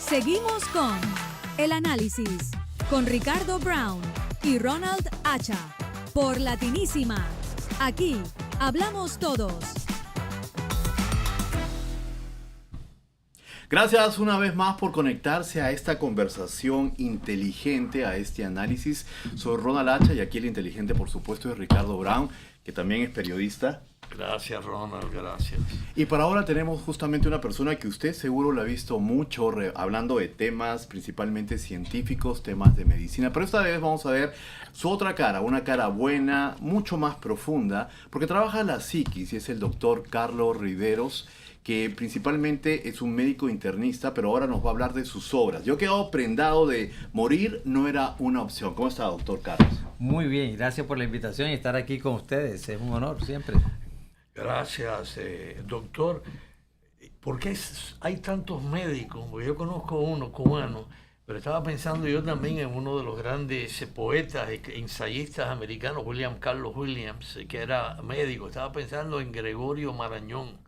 Seguimos con El Análisis, con Ricardo Brown y Ronald Acha, por Latinísima. Aquí hablamos todos. Gracias una vez más por conectarse a esta conversación inteligente, a este análisis. Soy Ronald Acha y aquí el inteligente, por supuesto, es Ricardo Brown, que también es periodista. Gracias, Ronald, gracias. Y para ahora tenemos justamente una persona que usted seguro la ha visto mucho hablando de temas principalmente científicos, temas de medicina. Pero esta vez vamos a ver su otra cara, una cara buena, mucho más profunda, porque trabaja la psiquis y es el doctor Carlos Riveros, que principalmente es un médico internista, pero ahora nos va a hablar de sus obras. Yo he quedado prendado de morir no era una opción. ¿Cómo está, doctor Carlos? Muy bien, gracias por la invitación y estar aquí con ustedes. Es un honor siempre. Gracias, doctor. ¿Por qué hay tantos médicos? Porque yo conozco uno cubano, pero estaba pensando yo también en uno de los grandes poetas e ensayistas americanos, William Carlos Williams, que era médico. Estaba pensando en Gregorio Marañón,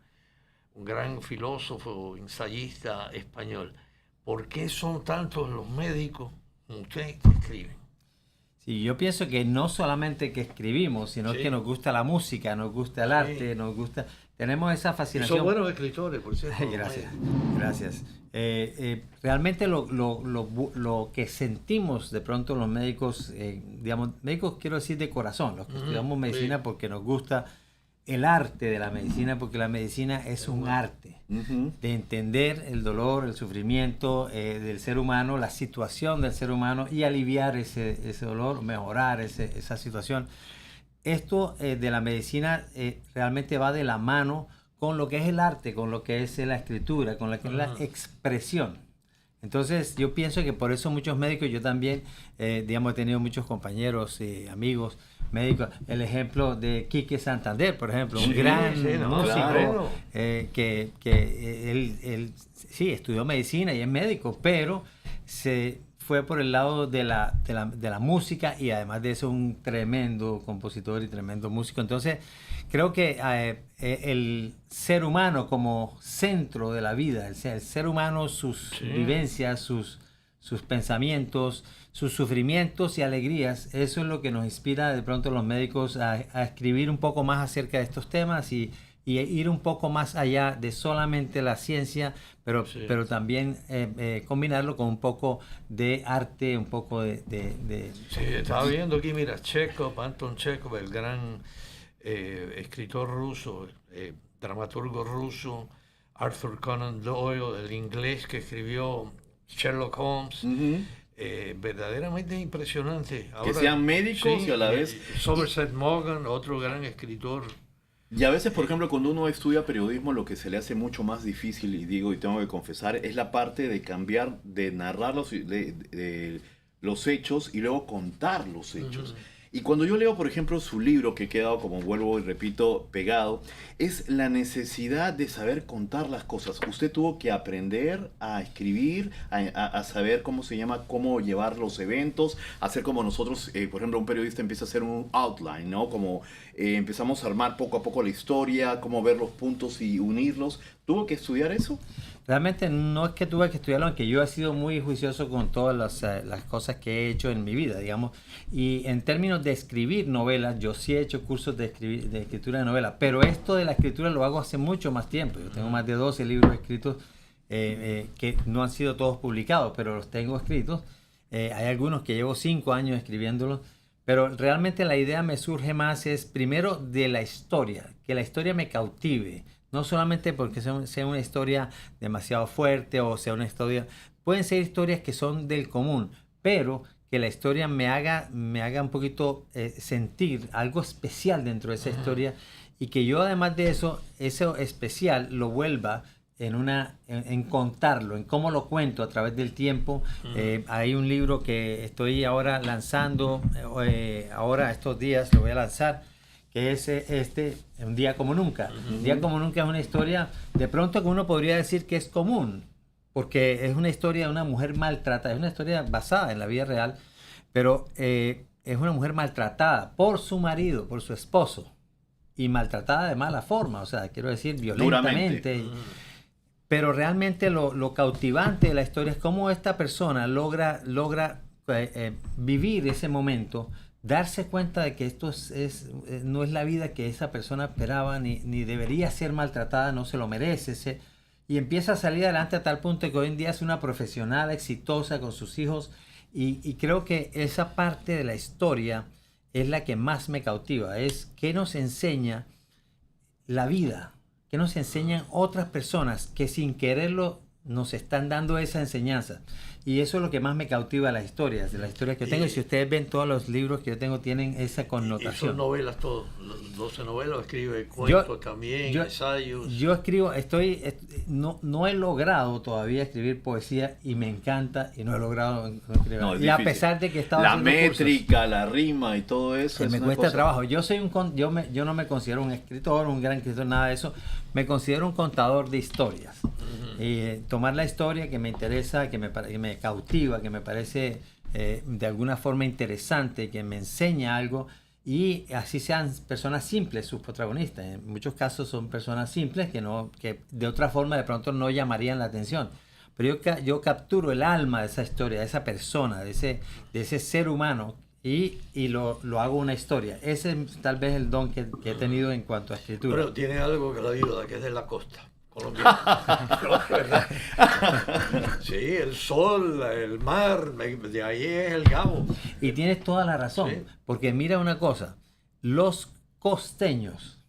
un gran filósofo, ensayista español. ¿Por qué son tantos los médicos como ustedes que escriben? Sí, yo pienso que no solamente que escribimos, sino que nos gusta la música, nos gusta el arte, nos gusta... Tenemos esa fascinación. Y son buenos escritores, por cierto. Gracias, gracias. Realmente lo que sentimos de pronto los médicos, digamos, médicos quiero decir de corazón, los que estudiamos medicina porque nos gusta el arte de la medicina, porque la medicina es un arte de entender el dolor, el sufrimiento del ser humano, la situación del ser humano y aliviar ese dolor, mejorar esa situación. Esto de la medicina realmente va de la mano con lo que es el arte, con lo que es la escritura, con lo que es la expresión. Entonces yo pienso que por eso muchos médicos, yo también, digamos, he tenido muchos compañeros, amigos, médicos. El ejemplo de Quique Santander, por ejemplo, un gran músico, claro. que él sí estudió medicina y es médico, pero se fue por el lado de la música y además de eso un tremendo compositor y tremendo músico. Entonces creo que el ser humano como centro de la vida, el ser humano, sus vivencias, sus pensamientos, sus sufrimientos y alegrías, eso es lo que nos inspira de pronto a los médicos a escribir un poco más acerca de estos temas y ir un poco más allá de solamente la ciencia, pero también combinarlo con un poco de arte, un poco de Sí, estaba viendo aquí, mira, Chekhov, Anton Chekhov, el gran escritor ruso, dramaturgo ruso, Arthur Conan Doyle, el inglés que escribió Sherlock Holmes, verdaderamente impresionante. Ahora, que sean médicos y a la vez... Somerset Maugham, otro gran escritor. Y a veces, por ejemplo, cuando uno estudia periodismo, lo que se le hace mucho más difícil, y tengo que confesar, es la parte de cambiar, de narrar los hechos y luego contar los hechos. Y cuando yo leo, por ejemplo, su libro, que he quedado, como vuelvo y repito, pegado, es la necesidad de saber contar las cosas. Usted tuvo que aprender a escribir, a saber cómo llevar los eventos, hacer como nosotros, por ejemplo, un periodista empieza a hacer un outline, ¿no? Como empezamos a armar poco a poco la historia, cómo ver los puntos y unirlos. ¿Tuvo que estudiar eso? Realmente no es que tuve que estudiarlo, aunque yo he sido muy juicioso con todas las cosas que he hecho en mi vida, digamos. Y en términos de escribir novelas, yo sí he hecho cursos de escritura de novelas, pero esto de la escritura lo hago hace mucho más tiempo. Yo tengo más de 12 libros escritos que no han sido todos publicados, pero los tengo escritos. Hay algunos que llevo 5 años escribiéndolos, pero realmente la idea me surge más es primero de la historia, que la historia me cautive. No solamente porque sea una historia demasiado fuerte o sea una historia... Pueden ser historias que son del común, pero que la historia me haga un poquito sentir algo especial dentro de esa historia y que yo además de eso especial lo vuelva en contarlo, en cómo lo cuento a través del tiempo. Hay un libro que estoy ahora lanzando, ahora estos días lo voy a lanzar, que es Un día como nunca. Un día como nunca es una historia, de pronto que uno podría decir que es común, porque es una historia de una mujer maltratada, es una historia basada en la vida real, pero es una mujer maltratada por su marido, por su esposo, y maltratada de mala forma, o sea, quiero decir, violentamente. Pero realmente lo cautivante de la historia es cómo esta persona logra vivir ese momento, darse cuenta de que esto no es la vida que esa persona esperaba, ni debería ser maltratada, no se lo merece, y empieza a salir adelante a tal punto que hoy en día es una profesional exitosa con sus hijos, y creo que esa parte de la historia es la que más me cautiva, es qué nos enseña la vida, qué nos enseñan otras personas que sin quererlo nos están dando esa enseñanza. Y eso es lo que más me cautiva de las historias que yo tengo. Y si ustedes ven, todos los libros que yo tengo tienen esa connotación. Y son novelas todos, 12 novelas, escribe cuentos también, ensayos. Yo escribo, no he logrado todavía escribir poesía y me encanta y no he logrado escribir. No, es y a difícil. pesar de que estaba la haciendo métrica, la rima y todo eso. que me una cuesta cosa- trabajo. Yo no me considero un escritor, un gran escritor, nada de eso. Me considero un contador de historias. Tomar la historia que me interesa, que me cautiva, que me parece de alguna forma interesante, que me enseña algo, y así sean personas simples sus protagonistas. En muchos casos son personas simples que de otra forma de pronto no llamarían la atención. Pero yo capturo el alma de esa historia, de esa persona, de ese ser humano, y lo hago una historia. Ese es tal vez el don que he tenido en cuanto a escritura. Pero tiene algo que la ayuda, que es de la costa colombiana. No, ¿verdad? Sí, el sol, el mar, de ahí es el Gabo. Y tienes toda la razón, Sí. porque mira una cosa, los costeños,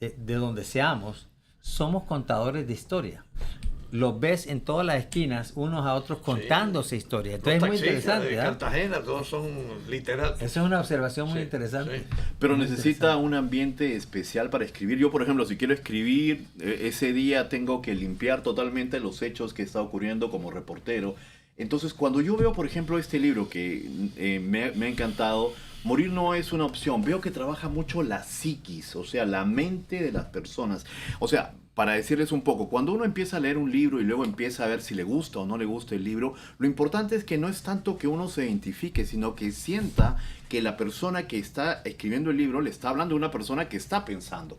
de donde seamos, somos contadores de historia. Los ves en todas las esquinas, unos a otros contándose historias. Entonces Los es muy taxistas interesante. de ¿Ah? Cartagena, todos son literatos. Esa es una observación muy Sí, interesante. sí. Pero Muy necesita interesante. un ambiente especial para escribir. Yo, por ejemplo, si quiero escribir, ese día tengo que limpiar totalmente los hechos que está ocurriendo como reportero. Entonces, cuando yo veo, por ejemplo, este libro que me ha encantado, Morir no es una opción. Veo que trabaja mucho la psiquis, o sea, la mente de las personas. O sea, para decirles un poco, cuando uno empieza a leer un libro y luego empieza a ver si le gusta o no le gusta el libro, lo importante es que no es tanto que uno se identifique, sino que sienta que la persona que está escribiendo el libro le está hablando de una persona que está pensando.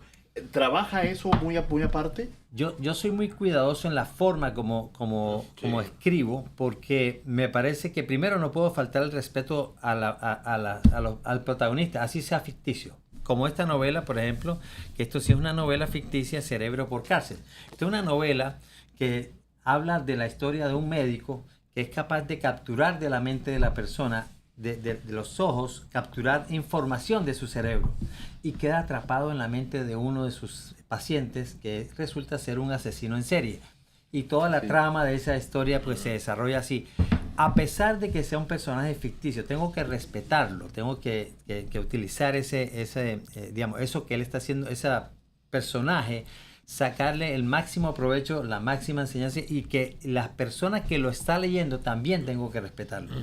¿Trabaja eso muy aparte? Yo soy muy cuidadoso en la forma como escribo, porque me parece que primero no puedo faltar el respeto al protagonista, así sea ficticio. Como esta novela, por ejemplo, que esto sí es una novela ficticia, Cerebro por cárcel. Esta es una novela que habla de la historia de un médico que es capaz de capturar de la mente de la persona, de los ojos, capturar información de su cerebro, y queda atrapado en la mente de uno de sus pacientes que resulta ser un asesino en serie. Y toda la trama de esa historia pues se desarrolla así. A pesar de que sea un personaje ficticio, tengo que respetarlo, tengo que utilizar digamos, eso que él está haciendo, ese personaje, sacarle el máximo provecho, la máxima enseñanza, y que las personas que lo está leyendo también tengo que respetarlo.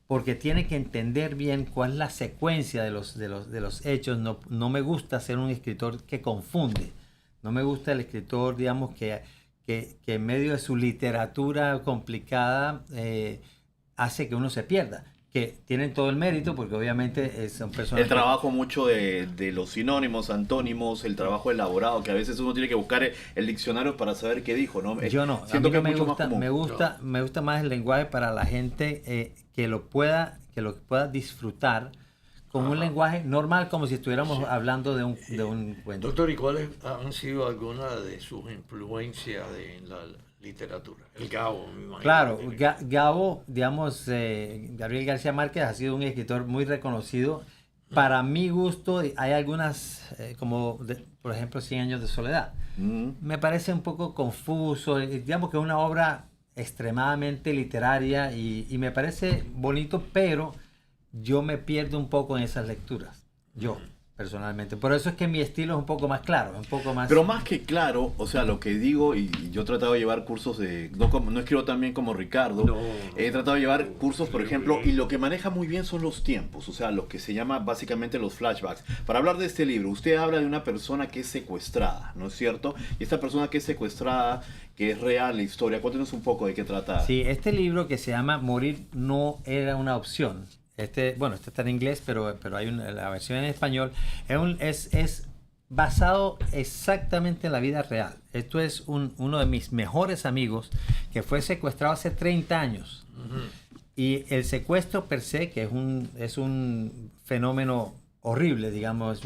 Porque tiene que entender bien cuál es la secuencia de los hechos. No me gusta ser un escritor que confunde. No me gusta el escritor, digamos, que en medio de su literatura complicada hace que uno se pierda. Que tienen todo el mérito, porque obviamente son personas... El trabajo mucho de los sinónimos, antónimos, el trabajo elaborado, que a veces uno tiene que buscar el diccionario para saber qué dijo, ¿no? Yo no, Siento a mí que no es mucho más común. me gusta más el lenguaje para la gente que lo pueda disfrutar con un lenguaje normal, como si estuviéramos hablando de un cuento. Doctor, ¿y cuáles han sido algunas de sus influencias en la literatura? El Gabo, me imagino. Claro, Gabo, digamos, Gabriel García Márquez ha sido un escritor muy reconocido. Para mi gusto, hay algunas, por ejemplo, 100 años de soledad. Me parece un poco confuso, digamos que es una obra extremadamente literaria y me parece bonito, pero yo me pierdo un poco en esas lecturas, yo personalmente. Por eso es que mi estilo es un poco más claro, un poco más... Pero más que claro, o sea, lo que digo, y yo he tratado de llevar cursos no escribo tan bien como Ricardo, No. he tratado de llevar cursos, por ejemplo, y lo que maneja muy bien son los tiempos, o sea, lo que se llama básicamente los flashbacks. Para hablar de este libro, usted habla de una persona que es secuestrada, ¿no es cierto? Y esta persona que es secuestrada, que es real la historia, cuéntenos un poco de qué trata. Sí, este libro que se llama Morir no era una opción. Este está en inglés, pero hay la versión en español. Es basado exactamente en la vida real. Esto es uno de mis mejores amigos que fue secuestrado hace 30 años. Y el secuestro per se, que es un fenómeno horrible, digamos,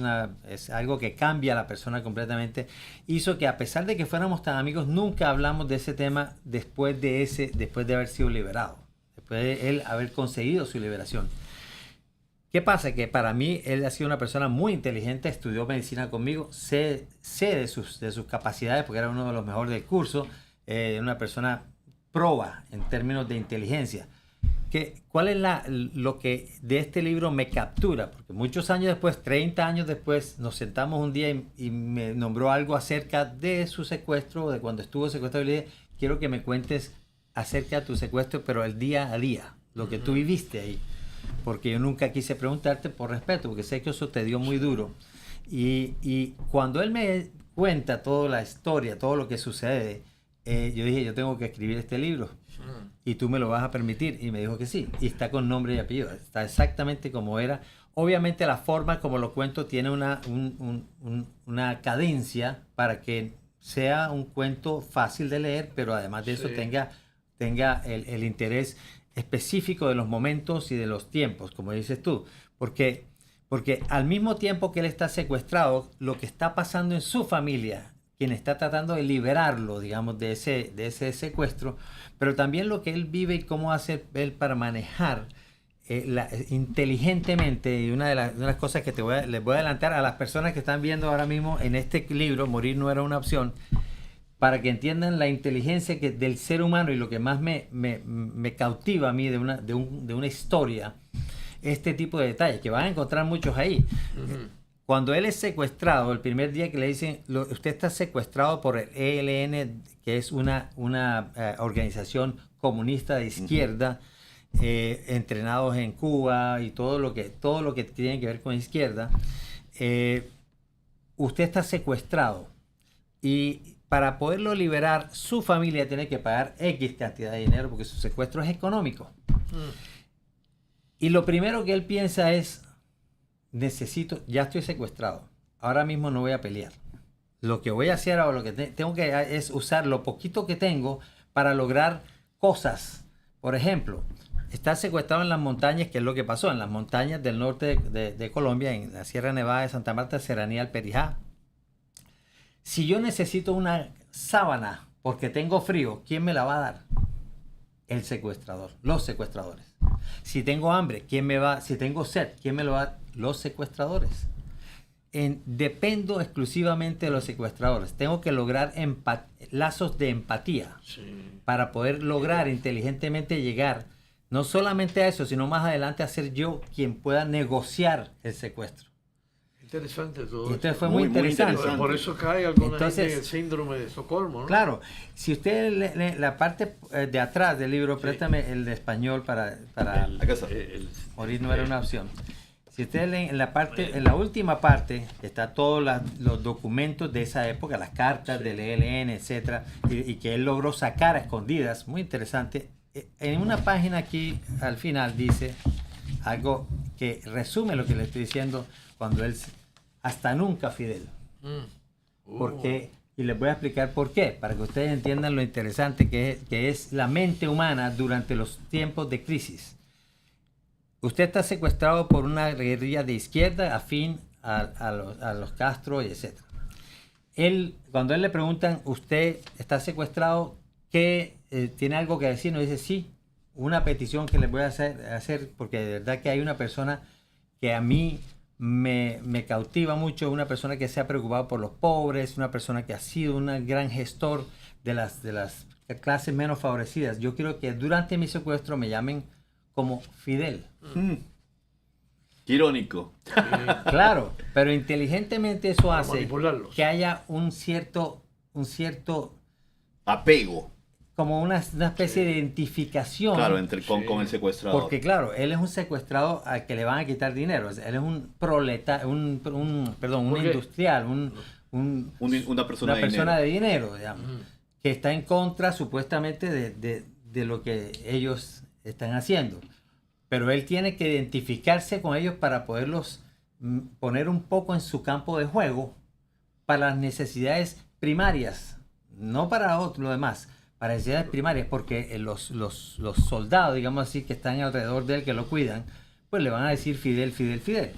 es algo que cambia a la persona completamente, hizo que a pesar de que fuéramos tan amigos, nunca hablamos de ese tema después de haber sido liberado, después de él haber conseguido su liberación. ¿Qué pasa? Que para mí él ha sido una persona muy inteligente, estudió medicina conmigo, sé de sus capacidades porque era uno de los mejores del curso, una persona proba en términos de inteligencia. ¿Cuál es lo que de este libro me captura? Porque muchos años después, 30 años después, nos sentamos un día y me nombró algo acerca de su secuestro, de cuando estuvo secuestrado, y le dije, quiero que me cuentes acerca de tu secuestro, pero el día a día, lo que tú viviste ahí. Porque yo nunca quise preguntarte por respeto, porque sé que eso te dio muy duro. Y cuando él me cuenta toda la historia, todo lo que sucede, yo dije, yo tengo que escribir este libro. Y tú me lo vas a permitir. Y me dijo que sí. Y está con nombre y apellido. Está exactamente como era. Obviamente la forma como lo cuento tiene una cadencia para que sea un cuento fácil de leer, pero además de eso tenga el interés específico de los momentos y de los tiempos, como dices tú. Porque al mismo tiempo que él está secuestrado, lo que está pasando en su familia, quien está tratando de liberarlo, digamos, de ese secuestro, pero también lo que él vive y cómo hace él para manejar inteligentemente. Y una de las cosas que les voy a adelantar a las personas que están viendo ahora mismo en este libro, Morir no era una opción, para que entiendan la inteligencia del ser humano y lo que más me cautiva a mí de una historia, este tipo de detalles, que van a encontrar muchos ahí. Cuando él es secuestrado, el primer día que le dicen, usted está secuestrado por el ELN, que es una organización comunista de izquierda, entrenados en Cuba y todo lo que tiene que ver con izquierda, usted está secuestrado y para poderlo liberar, su familia tiene que pagar X cantidad de dinero porque su secuestro es económico. Y lo primero que él piensa es, ya estoy secuestrado, ahora mismo no voy a pelear. Lo que voy a hacer ahora, lo que tengo que es usar lo poquito que tengo para lograr cosas. Por ejemplo, estar secuestrado en las montañas, que es lo que pasó, en las montañas del norte de Colombia, en la Sierra Nevada de Santa Marta, Serranía del Perijá. Si yo necesito una sábana porque tengo frío, ¿quién me la va a dar? El secuestrador, los secuestradores. Si tengo hambre, si tengo sed, ¿quién me lo va a dar? Los secuestradores. Dependo exclusivamente de los secuestradores. Tengo que lograr lazos de empatía para poder lograr inteligentemente llegar no solamente a eso, sino más adelante a ser yo quien pueda negociar el secuestro. Interesante todo. Entonces fue muy interesante. Por eso cae alguna gente en el síndrome de Estocolmo, ¿no? Claro, si usted lee la parte de atrás del libro, préstame el de español para Morir no era una opción. Si ustedes leen en la última parte, está todos los documentos de esa época, las cartas del ELN, etcétera, y que él logró sacar a escondidas, muy interesante. En una página aquí al final dice algo que resume lo que le estoy diciendo cuando él hasta nunca Fidel. Porque, y les voy a explicar por qué, para que ustedes entiendan lo interesante que es la mente humana durante los tiempos de crisis. Usted está secuestrado por una guerrilla de izquierda afín a los Castro y etc. Cuando él le preguntan, ¿usted está secuestrado? ¿Tiene algo que decir? Nos dice, sí, una petición que les voy a hacer porque de verdad que hay una persona que a mí me cautiva mucho, una persona que se ha preocupado por los pobres, una persona que ha sido un gran gestor de las clases menos favorecidas. Yo quiero que durante mi secuestro me llamen como Fidel. Qué irónico. Claro, pero inteligentemente eso hace que haya un cierto apego. Como una especie de identificación. Claro, con el secuestrador. Porque claro, él es un secuestrado al que le van a quitar dinero. Él es un un industrial, una persona de dinero, digamos, que está en contra supuestamente de lo que ellos están haciendo. Pero él tiene que identificarse con ellos para poderlos poner un poco en su campo de juego, para las necesidades primarias, no para lo demás, para necesidades primarias, porque los soldados, digamos así, que están alrededor de él, que lo cuidan, pues le van a decir Fidel, Fidel, Fidel.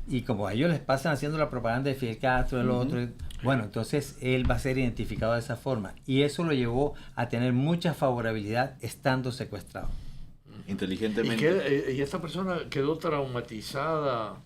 Y como a ellos les pasan haciendo la propaganda de Fidel Castro, de lo otro, bueno, entonces él va a ser identificado de esa forma. Y eso lo llevó a tener mucha favorabilidad estando secuestrado. Inteligentemente. ¿Y esta persona quedó traumatizada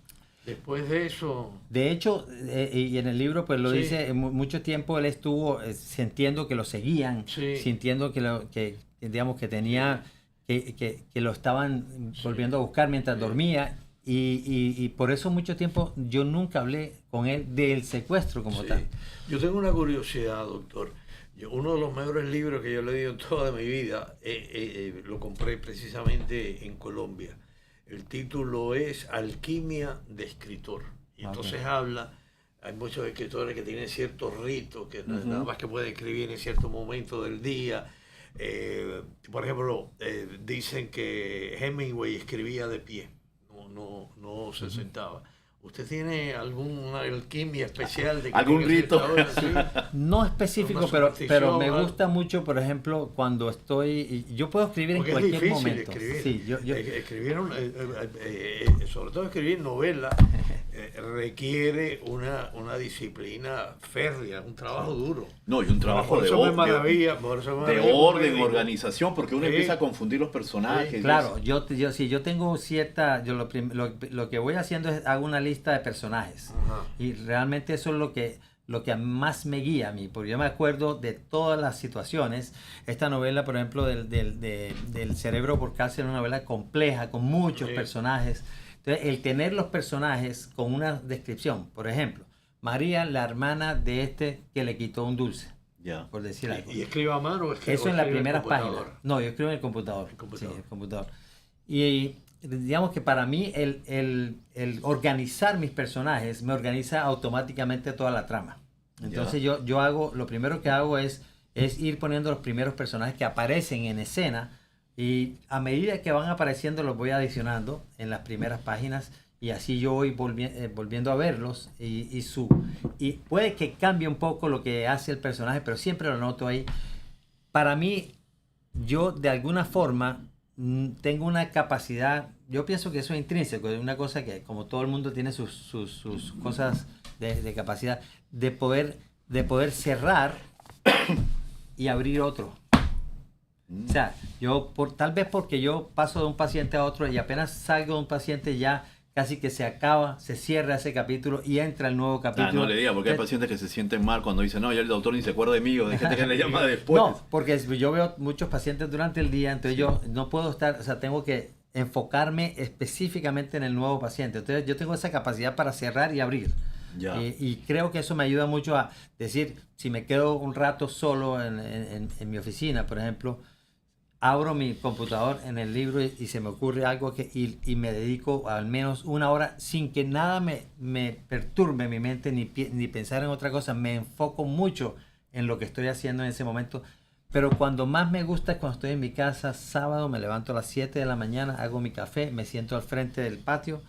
después de eso? De hecho, y en el libro pues lo dice, mucho tiempo él estuvo sintiendo que lo seguían, sintiendo que digamos que tenía, que lo estaban volviendo a buscar mientras dormía. Y por eso mucho tiempo yo nunca hablé con él del secuestro como tal. Yo tengo una curiosidad, doctor. Uno de los mejores libros que yo he leído en toda mi vida, lo compré precisamente en Colombia. El título es Alquimia de escritor. Y entonces hay muchos escritores que tienen ciertos ritos, que nada más que pueden escribir en cierto momento del día. Por ejemplo, dicen que Hemingway escribía de pie. No se sentaba. ¿Usted tiene alguna alquimia especial? ¿Algún rito? No específico, pero me gusta mucho, por ejemplo, cuando yo puedo escribir porque en cualquier momento. Escribir. Sí, sobre todo escribir novelas requiere una disciplina férrea, un trabajo duro. No, y un trabajo de orden, organización, porque uno empieza a confundir los personajes. Claro, yo tengo cierta, lo que voy haciendo es hago una lista de personajes. Y realmente eso es lo que más me guía a mí, porque yo me acuerdo de todas las situaciones. Esta novela, por ejemplo, del Cerebro por Cárcel, es una novela compleja, con muchos personajes. Entonces, el tener los personajes con una descripción, por ejemplo, María, la hermana de este que le quitó un dulce, por decir algo. ¿Y escribe a mano o escribe? Eso en la primera página. No, yo escribo en el computador. Sí, en el computador. Y digamos que para mí el organizar mis personajes me organiza automáticamente toda la trama. Entonces yo hago, lo primero que hago es ir poniendo los primeros personajes que aparecen en escena, y a medida que van apareciendo los voy adicionando en las primeras páginas, y así yo voy volviendo a verlos y puede que cambie un poco lo que hace el personaje, pero siempre lo noto ahí. Para mí, yo de alguna forma tengo una capacidad, yo pienso que eso es intrínseco, es una cosa que como todo el mundo tiene sus cosas de capacidad de poder cerrar y abrir otro. O sea, tal vez porque yo paso de un paciente a otro y apenas salgo de un paciente ya casi que se cierra ese capítulo y entra el nuevo capítulo. No le diga, porque hay pacientes que se sienten mal cuando dicen, no, ya el doctor ni se acuerda de mí, o de gente que le llama después. No, porque yo veo muchos pacientes durante el día, entonces yo no puedo estar, o sea, tengo que enfocarme específicamente en el nuevo paciente. Entonces yo tengo esa capacidad para cerrar y abrir. Y creo que eso me ayuda mucho a decir, si me quedo un rato solo en mi oficina, por ejemplo, abro mi computador en el libro y se me ocurre algo y me dedico al menos una hora sin que nada me perturbe mi mente ni pensar en otra cosa. Me enfoco mucho en lo que estoy haciendo en ese momento. Pero cuando más me gusta es cuando estoy en mi casa, sábado, me levanto a las 7 de la mañana, hago mi café, me siento al frente del patio,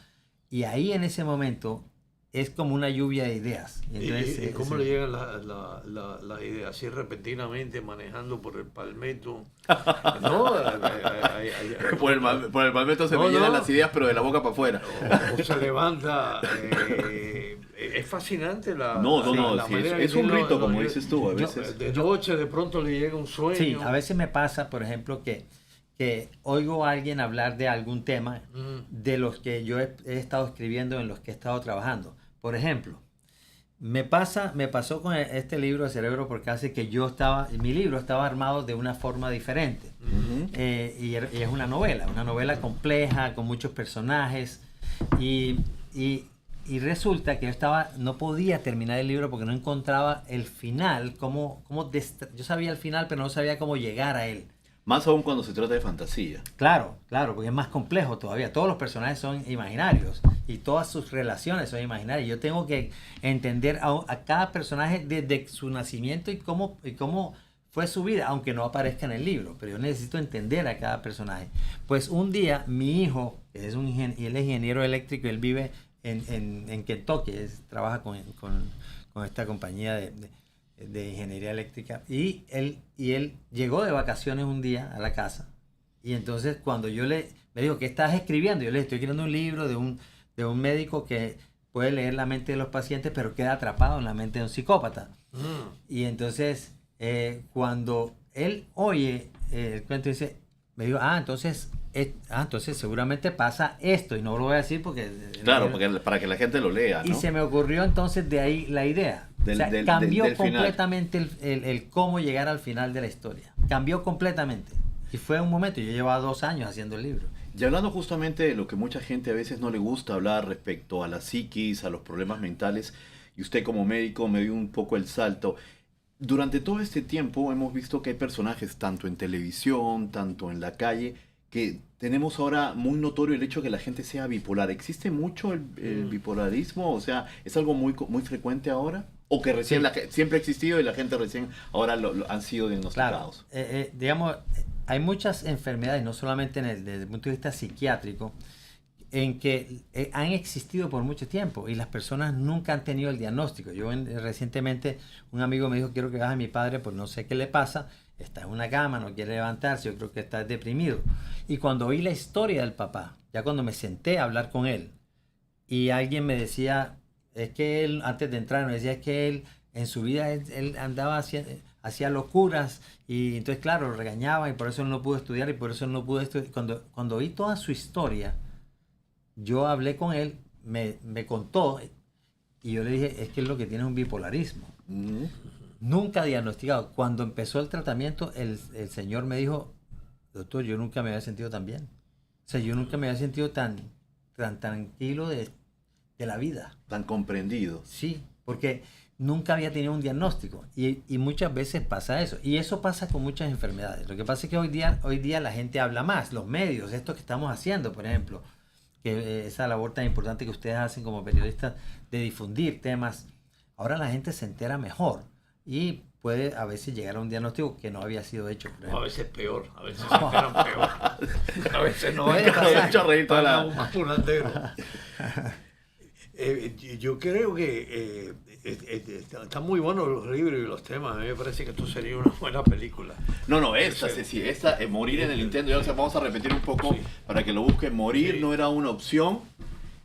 y ahí en ese momento es como una lluvia de ideas. Entonces, ¿Y cómo le llegan las ideas? ¿Así repentinamente, manejando por el Palmetto? No, por el Palmetto me llegan las ideas, pero de la boca para afuera. O se levanta. Es fascinante la manera es un rito, como dices tú, a veces. De noche de pronto le llega un sueño. Sí, a veces me pasa, por ejemplo, que oigo a alguien hablar de algún tema de los que yo he estado escribiendo, en los que he estado trabajando. Por ejemplo, me pasó con este libro de Cerebro por Cárcel, que mi libro estaba armado de una forma diferente. Y es una novela compleja, con muchos personajes, y resulta que no podía terminar el libro porque no encontraba el final, yo sabía el final, pero no sabía cómo llegar a él. Más aún cuando se trata de fantasía. Claro, porque es más complejo todavía. Todos los personajes son imaginarios y todas sus relaciones son imaginarias. Yo tengo que entender a cada personaje desde su nacimiento y cómo fue su vida, aunque no aparezca en el libro. Pero yo necesito entender a cada personaje. Pues un día mi hijo, él es ingeniero eléctrico, él vive en Kentucky, trabaja con con esta compañía de ingeniería eléctrica. Y él llegó de vacaciones un día a la casa. Y entonces cuando me dijo, ¿qué estás escribiendo? Yo le dije, estoy escribiendo un libro de un médico que puede leer la mente de los pacientes, pero queda atrapado en la mente de un psicópata. Y entonces, cuando él oye el cuento, me dijo, entonces seguramente pasa esto, y no lo voy a decir porque... Claro, para que la gente lo lea, ¿no? Y se me ocurrió entonces de ahí la idea. Cambió del completamente el cómo llegar al final de la historia. Cambió completamente. Y fue un momento, yo llevaba 2 años haciendo el libro. Y hablando justamente de lo que mucha gente a veces no le gusta hablar respecto a la psiquis, a los problemas mentales, y usted como médico me dio un poco el salto. Durante todo este tiempo hemos visto que hay personajes tanto en televisión, tanto en la calle, que tenemos ahora muy notorio el hecho de que la gente sea bipolar. ¿Existe mucho el bipolarismo? O sea, ¿es algo muy frecuente ahora? ¿O que recién siempre ha existido y la gente recién ahora lo han sido diagnosticados? Claro, digamos, hay muchas enfermedades, no solamente desde el punto de vista psiquiátrico, en que han existido por mucho tiempo y las personas nunca han tenido el diagnóstico. Recientemente un amigo me dijo, quiero que veas a mi padre, pues no sé qué le pasa, está en una cama, no quiere levantarse, yo creo que está deprimido. Y cuando oí la historia del papá, ya cuando me senté a hablar con él, y alguien me decía, es que él, antes de entrar, me decía, es que él, en su vida, él andaba hacía locuras, y entonces, claro, lo regañaba, y por eso él no pudo estudiar, y por eso él no pudo estudiar. Cuando oí toda su historia, yo hablé con él, me contó, y yo le dije, es que lo que tiene es un bipolarismo. Nunca diagnosticado. Cuando empezó el tratamiento, el señor me dijo, doctor, yo nunca me había sentido tan bien. O sea, yo nunca me había sentido tan tranquilo de la vida. Tan comprendido. Sí, porque nunca había tenido un diagnóstico. Y muchas veces pasa eso. Y eso pasa con muchas enfermedades. Lo que pasa es que hoy día la gente habla más. Los medios, esto que estamos haciendo, por ejemplo, que esa labor tan importante que ustedes hacen como periodistas de difundir temas, ahora la gente se entera mejor y puede a veces llegar a un diagnóstico que no había sido hecho. A veces peor, a veces se enteran peor. A veces no hay hecho reír toda la... Yo creo que están muy buenos los libros y los temas. A mí me parece que esto sería una buena película. Esta, Morir en el Intento, ya vamos a repetir un poco para que lo busquen. Morir no era una opción,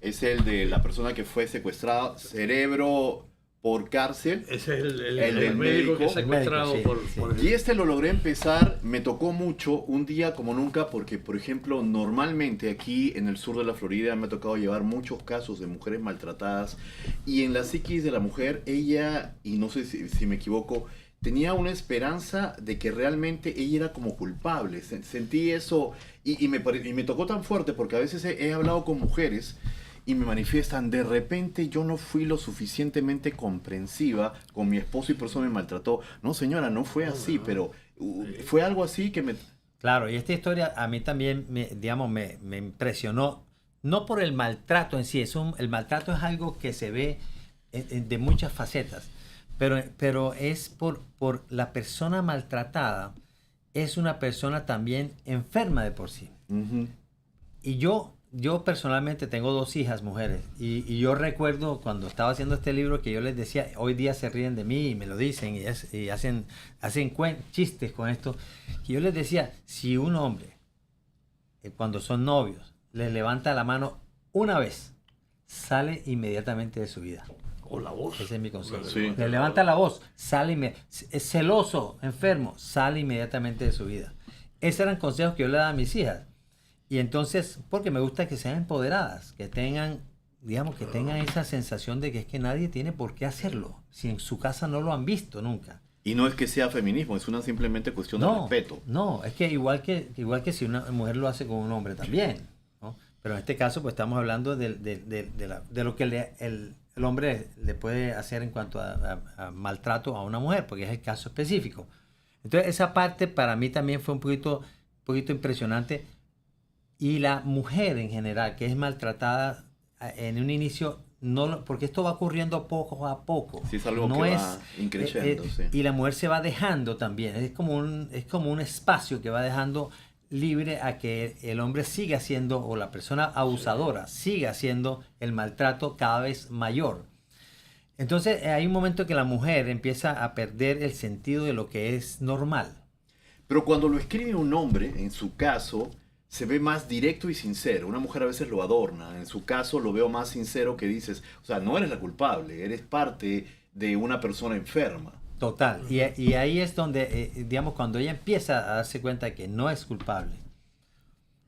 es el de la persona que fue secuestrada, cerebro por cárcel. Ese es el médico que es secuestrado por Y este lo logré empezar, me tocó mucho, un día como nunca, porque por ejemplo, normalmente aquí en el sur de la Florida me ha tocado llevar muchos casos de mujeres maltratadas, y en la psiquis de la mujer, ella, y no sé si me equivoco, tenía una esperanza de que realmente ella era como culpable. Sentí eso, y me tocó tan fuerte, porque a veces he hablado con mujeres y me manifiestan, de repente yo no fui lo suficientemente comprensiva con mi esposo y por eso me maltrató. No, señora, no fue así, pero fue algo así que me... Claro, y esta historia a mí también me impresionó, no por el maltrato en sí, el maltrato es algo que se ve de muchas facetas, pero es por la persona maltratada, es una persona también enferma de por sí. Y yo personalmente tengo 2 hijas mujeres, y yo recuerdo cuando estaba haciendo este libro que yo les decía, hoy día se ríen de mí y me lo dicen y hacen chistes con esto, que yo les decía, si un hombre cuando son novios les levanta la mano una vez, sale inmediatamente de su vida. O la voz. Ese es mi consejo. Sí. Le levanta la voz, es celoso, enfermo, sale inmediatamente de su vida. Esos eran consejos que yo le daba a mis hijas. Y entonces, porque me gusta que sean empoderadas, que tengan esa sensación de que es que nadie tiene por qué hacerlo, si en su casa no lo han visto nunca. Y no es que sea feminismo, es una simplemente cuestión de respeto. No, es que igual que si una mujer lo hace con un hombre también, ¿no? Pero en este caso, pues estamos hablando de lo que el hombre le puede hacer en cuanto a maltrato a una mujer, porque es el caso específico. Entonces, esa parte para mí también fue un poquito impresionante. Y la mujer en general, que es maltratada en un inicio, porque esto va ocurriendo poco a poco. Sí, es algo que va increciendo, sí. Y la mujer se va dejando también. Es como un espacio que va dejando libre a que el hombre siga haciendo, o la persona abusadora siga haciendo el maltrato cada vez mayor. Entonces hay un momento que la mujer empieza a perder el sentido de lo que es normal. Pero cuando lo escribe un hombre, en su caso, se ve más directo y sincero. Una mujer a veces lo adorna. En su caso lo veo más sincero, que dices, o sea, no eres la culpable, eres parte de una persona enferma. Total. Y ahí es donde, digamos, cuando ella empieza a darse cuenta de que no es culpable,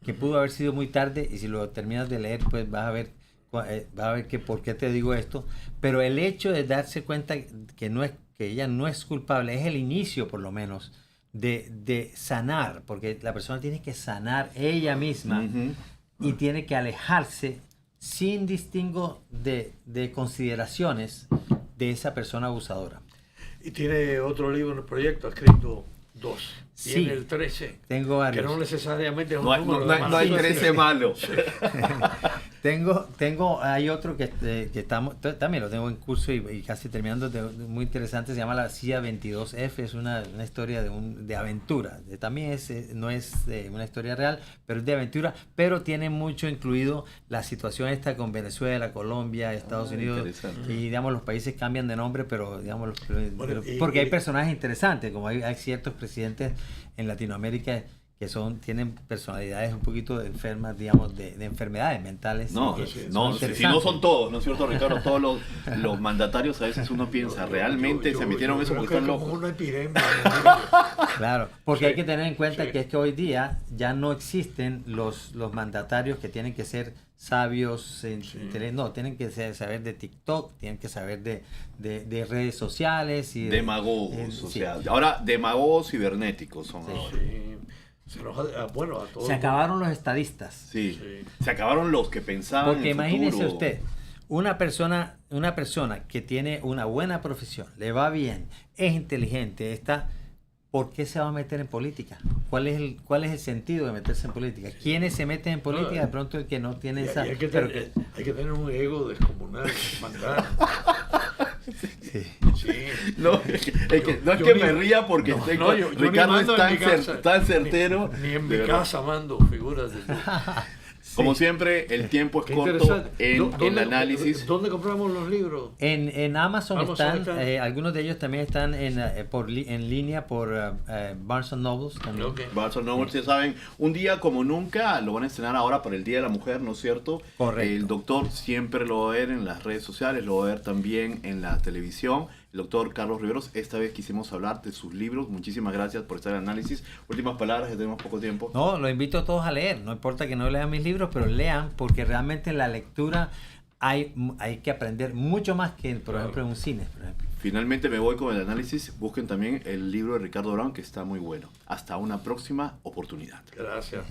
que pudo haber sido muy tarde, y si lo terminas de leer, pues vas a ver que por qué te digo esto. Pero el hecho de darse cuenta que ella no es culpable es el inicio, por lo menos, de sanar, porque la persona tiene que sanar ella misma y tiene que alejarse sin distingo de consideraciones de esa persona abusadora. Y tiene otro libro en el proyecto, ha escrito 2. Sí, Tiene el 13. Tengo varios. Que no necesariamente es un No hay, número. no hay 13 malos. Hay otro que también lo tengo en curso y casi terminando, muy interesante, se llama la CIA 22F, es una historia de aventura. También no es una historia real, pero es de aventura, pero tiene mucho incluido la situación esta con Venezuela, Colombia, Estados Unidos, y digamos los países cambian de nombre, pero digamos porque hay personajes interesantes, como hay ciertos presidentes en Latinoamérica que tienen personalidades un poquito enfermas, digamos, de enfermedades mentales. No, si no son todos, ¿no es cierto, Ricardo? Todos los mandatarios, a veces uno piensa, ¿realmente se metieron eso porque están locos? Como una epidemia. Claro, porque Sí, hay que tener en cuenta sí. que es que hoy día ya no existen los mandatarios que tienen que ser sabios, no, tienen que saber de TikTok, tienen que saber de redes sociales. Y Demagogos, sí. o sea, ahora demagogos cibernéticos son ahora. Sí. Se nos a todos. Se acabaron los estadistas. Sí. Sí. Se acabaron los que pensaban Porque en el imagínese futuro. usted, una persona que tiene una buena profesión, le va bien, es inteligente, ¿por qué se va a meter en política? ¿Cuál es el sentido de meterse en política? ¿Quiénes se meten en política? De pronto el que no tiene esa... Hay que tener un ego descomunal, mandar. Sí. Sí. No, es que me ría porque yo Ricardo ni mando es en mi casa, tan certero. Ni en de mi verdad. casa mando figuras de... Como siempre, el tiempo es Qué corto interesante. en el análisis. ¿Dónde compramos los libros? En Amazon están, están. algunos de ellos también están en línea por Barnes Noble también. Ok. Barnes Noble, ustedes saben, un día como nunca, lo van a estrenar ahora para el Día de la Mujer, ¿no es cierto? Correcto. El doctor siempre lo va a ver en las redes sociales, lo va a ver también en la televisión. El doctor Carlos Riveros, esta vez quisimos hablar de sus libros. Muchísimas gracias por estar en análisis. Últimas palabras, que tenemos poco tiempo. No, los invito a todos a leer. No importa que no lean mis libros, pero lean, porque realmente en la lectura hay que aprender mucho más que, por ejemplo, en un cine. Por ejemplo. Finalmente me voy con el análisis. Busquen también el libro de Ricardo Brown, que está muy bueno. Hasta una próxima oportunidad. Gracias.